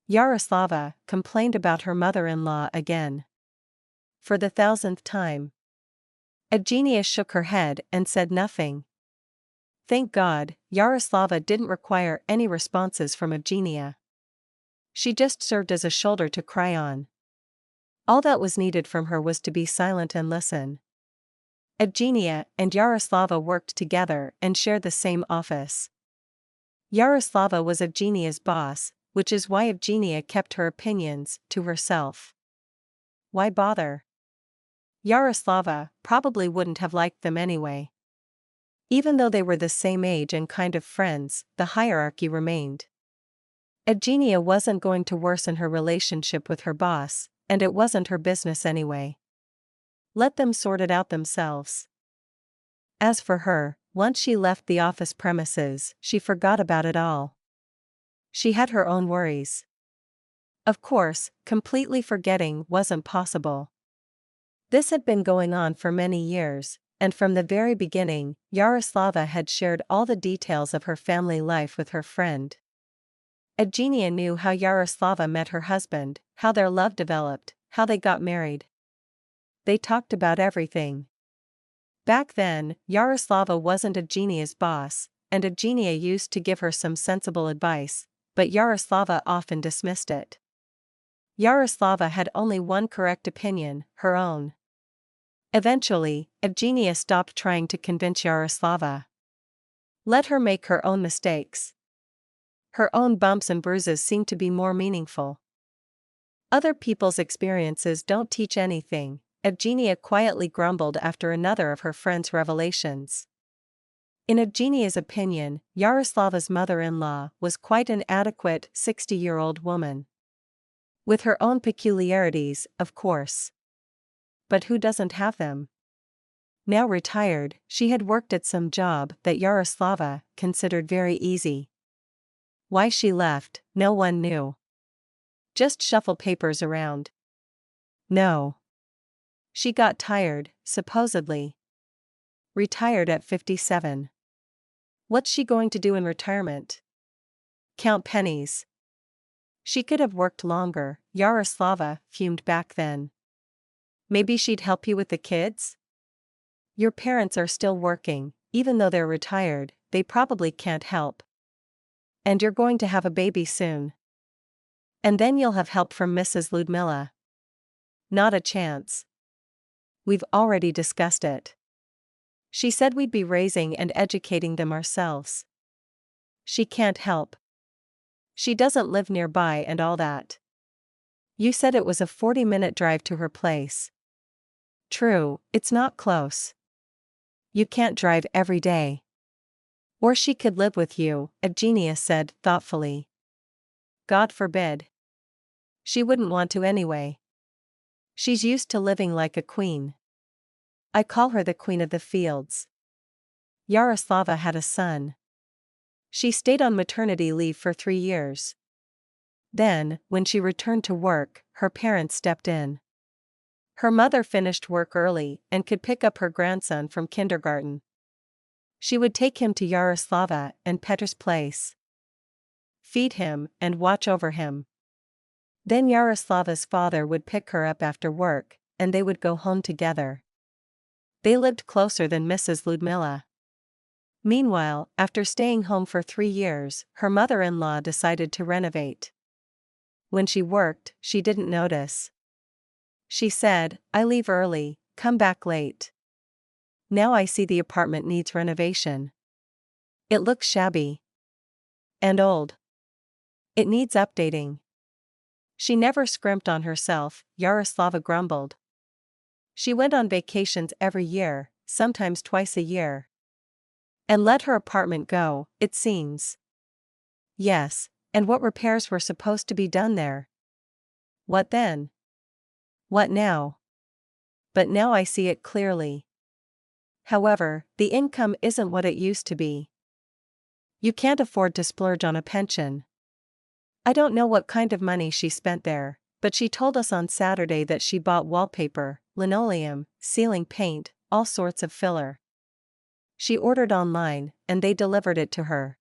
Yaroslava complained about her mother-in-law again. For the 1000th time. Evgenia shook her head and said nothing. Thank God, Yaroslava didn't require any responses from Evgenia. She just served as a shoulder to cry on. All that was needed from her was to be silent and listen. Evgenia and Yaroslava worked together and shared the same office. Yaroslava was Evgenia's boss, which is why Evgenia kept her opinions to herself. Why bother? Yaroslava probably wouldn't have liked them anyway. Even though they were the same age and kind of friends, the hierarchy remained. Evgenia wasn't going to worsen her relationship with her boss, and it wasn't her business anyway. Let them sort it out themselves. As for her, once she left the office premises, she forgot about it all. She had her own worries. Of course, completely forgetting wasn't possible. This had been going on for many years, and from the very beginning, Yaroslava had shared all the details of her family life with her friend. Evgenia knew how Yaroslava met her husband, how their love developed, how they got married. They talked about everything. Back then, Yaroslava wasn't Evgenia's boss, and Evgenia used to give her some sensible advice, but Yaroslava often dismissed it. Yaroslava had only one correct opinion, her own. Eventually, Evgenia stopped trying to convince Yaroslava. Let her make her own mistakes. Her own bumps and bruises seemed to be more meaningful. Other people's experiences don't teach anything, Evgenia quietly grumbled after another of her friend's revelations. In Evgenia's opinion, Yaroslava's mother-in-law was quite an adequate 60-year-old woman. With her own peculiarities, of course. But who doesn't have them? Now retired, she had worked at some job that Yaroslava considered very easy. Why she left, no one knew. Just shuffle papers around. No. She got tired, supposedly. Retired at 57. What's she going to do in retirement? Count pennies. She could have worked longer, Yaroslava fumed back then. Maybe she'd help you with the kids? Your parents are still working, even though they're retired, they probably can't help. And you're going to have a baby soon. And then you'll have help from Mrs. Ludmila. Not a chance. We've already discussed it. She said we'd be raising and educating them ourselves. She can't help. She doesn't live nearby and all that. You said it was a 40-minute drive to her place. True, it's not close. You can't drive every day. Or she could live with you, Evgenia said thoughtfully. God forbid. She wouldn't want to anyway. She's used to living like a queen. I call her the queen of the fields. Yaroslava had a son. She stayed on maternity leave for 3 years. Then, when she returned to work, her parents stepped in. Her mother finished work early and could pick up her grandson from kindergarten. She would take him to Yaroslava and Petr's place. Feed him and watch over him. Then Yaroslava's father would pick her up after work, and they would go home together. They lived closer than Mrs. Ludmila. Meanwhile, after staying home for 3 years, her mother-in-law decided to renovate. When she worked, she didn't notice. She said, I leave early, come back late. Now I see the apartment needs renovation. It looks shabby. And old. It needs updating. She never scrimped on herself, Yaroslava grumbled. She went on vacations every year, sometimes twice a year. And let her apartment go, it seems. Yes, and what repairs were supposed to be done there? What then? What now? But now I see it clearly. However, the income isn't what it used to be. You can't afford to splurge on a pension. I don't know what kind of money she spent there, but she told us on Saturday that she bought wallpaper, linoleum, ceiling paint, all sorts of filler. She ordered online, and they delivered it to her.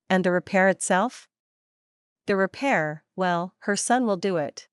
And the repair itself? The repair, Well, her son will do it.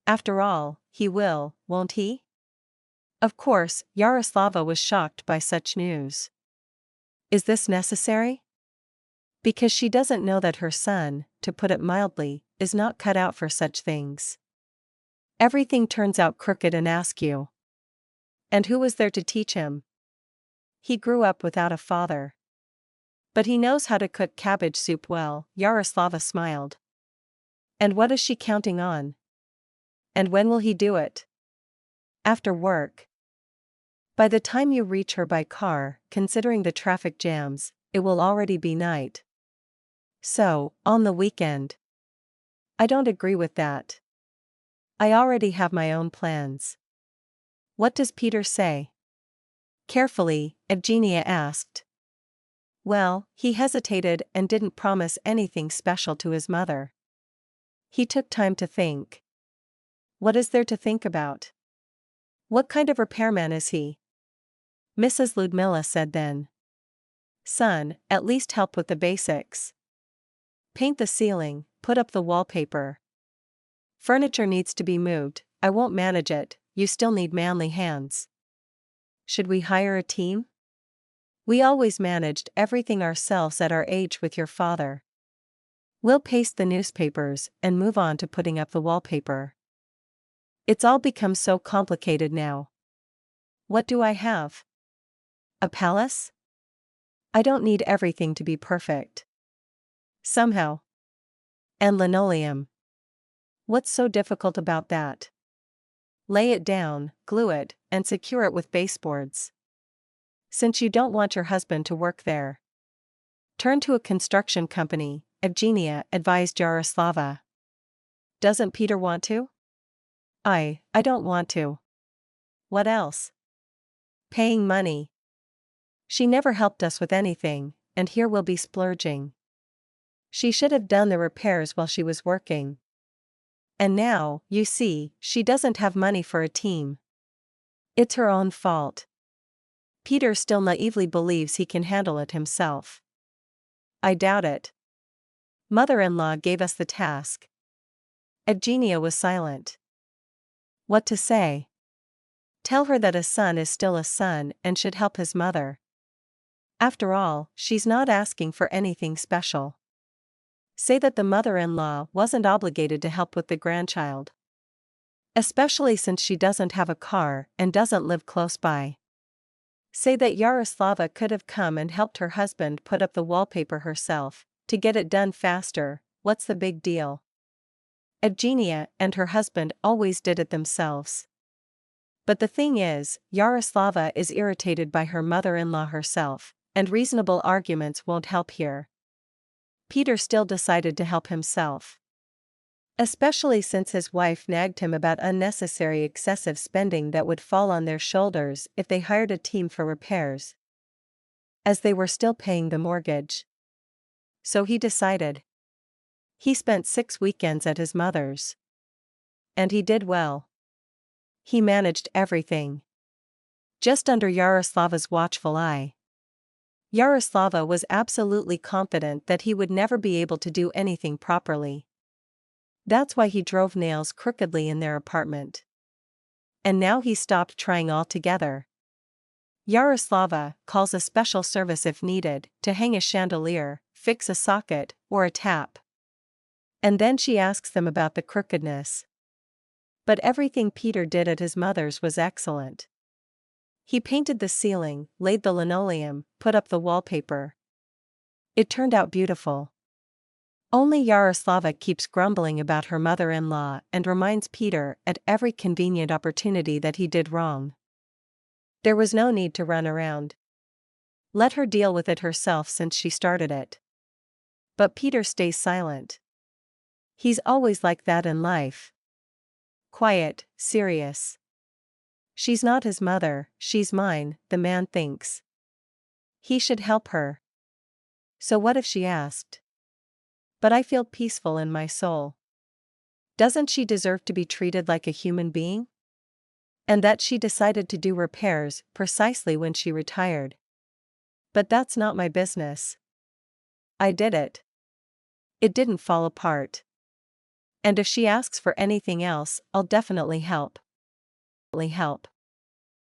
After all, he will, won't he? Of course, Yaroslava was shocked by such news. Is this necessary? Because she doesn't know that her son, to put it mildly, is not cut out for such things. Everything turns out crooked and askew. And who was there to teach him? He grew up without a father. But he knows how to cook cabbage soup well, Yaroslava smiled. And what is she counting on? And when will he do it? After work. By the time you reach her by car, considering the traffic jams, it will already be night. So, on the weekend. I don't agree with that. I already have my own plans. What does Peter say? Carefully, Evgenia asked. Well, he hesitated and didn't promise anything special to his mother. He took time to think. What is there to think about? What kind of repairman is he? Mrs. Ludmilla said then. Son, at least help with the basics. Paint the ceiling, put up the wallpaper. Furniture needs to be moved, I won't manage it, you still need manly hands. Should we hire a team? We always managed everything ourselves at our age with your father. We'll paste the newspapers and move on to putting up the wallpaper. It's all become so complicated now. What do I have? A palace? I don't need everything to be perfect. Somehow. And linoleum. What's so difficult about that? Lay it down, glue it, and secure it with baseboards. Since you don't want your husband to work there, turn to a construction company, Evgenia advised Yaroslava. Doesn't Peter want to? I don't want to. What else? Paying money. She never helped us with anything, and here we'll be splurging. She should have done the repairs while she was working. And now, you see, she doesn't have money for a team. It's her own fault. Peter still naively believes he can handle it himself. I doubt it. Mother-in-law gave us the task. Evgenia was silent. What to say? Tell her that a son is still a son and should help his mother. After all, she's not asking for anything special. Say that the mother-in-law wasn't obligated to help with the grandchild. Especially since she doesn't have a car and doesn't live close by. Say that Yaroslava could have come and helped her husband put up the wallpaper herself, to get it done faster. What's the big deal? Evgenia and her husband always did it themselves. But the thing is, Yaroslava is irritated by her mother-in-law herself, and reasonable arguments won't help here. Peter still decided to help himself. Especially since his wife nagged him about unnecessary excessive spending that would fall on their shoulders if they hired a team for repairs. As they were still paying the mortgage. So he decided. He spent 6 weekends at his mother's. And he did well. He managed everything. Just under Yaroslava's watchful eye. Yaroslava was absolutely confident that he would never be able to do anything properly. That's why he drove nails crookedly in their apartment. And now he stopped trying altogether. Yaroslava calls a special service if needed, to hang a chandelier, fix a socket, or a tap. And then she asks them about the crookedness. But everything Peter did at his mother's was excellent. He painted the ceiling, laid the linoleum, put up the wallpaper. It turned out beautiful. Only Yaroslava keeps grumbling about her mother-in-law and reminds Peter at every convenient opportunity that he did wrong. There was no need to run around. Let her deal with it herself since she started it. But Peter stays silent. He's always like that in life. Quiet, serious. She's not his mother, she's mine, the man thinks. He should help her. So what if she asked? But I feel peaceful in my soul. Doesn't she deserve to be treated like a human being? And that she decided to do repairs precisely when she retired. But that's not my business. I did it. It didn't fall apart. And if she asks for anything else, I'll definitely help. Help.